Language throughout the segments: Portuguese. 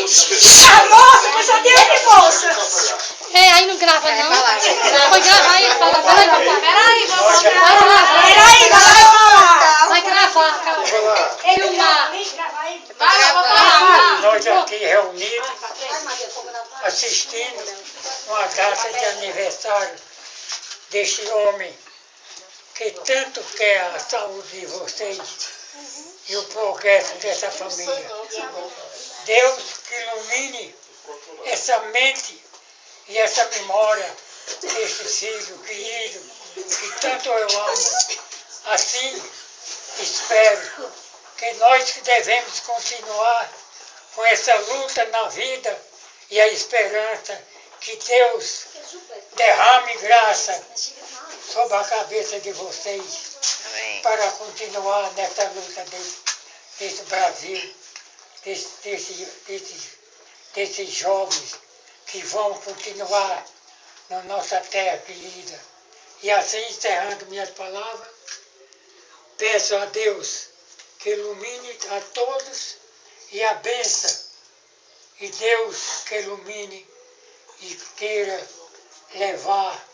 moça, mas só dele, moça. É, aí não grava não. Vai gravar aí, fala. Peraí, vamos Vai gravar. gravar. Peraí, Vai gravar, calma. Filmar. Nós aqui reunidos, assistindo uma data de aniversário desse homem que tanto quer a saúde de vocês e o progresso dessa família. Deus que ilumine essa mente e essa memória desse filho querido que tanto eu amo. Assim, espero que nós que devemos continuar com essa luta na vida e a esperança que Deus derrame graça sobre a cabeça de vocês para continuar nessa luta desse Brasil, desses jovens que vão continuar na nossa terra querida. E assim, encerrando minhas palavras, peço a Deus que ilumine a todos e a benção. E Deus que ilumine e queira levar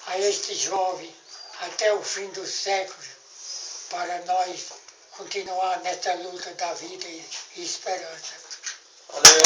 a este jovem até o fim dos séculos, para nós continuar nessa luta da vida e esperança. Valeu.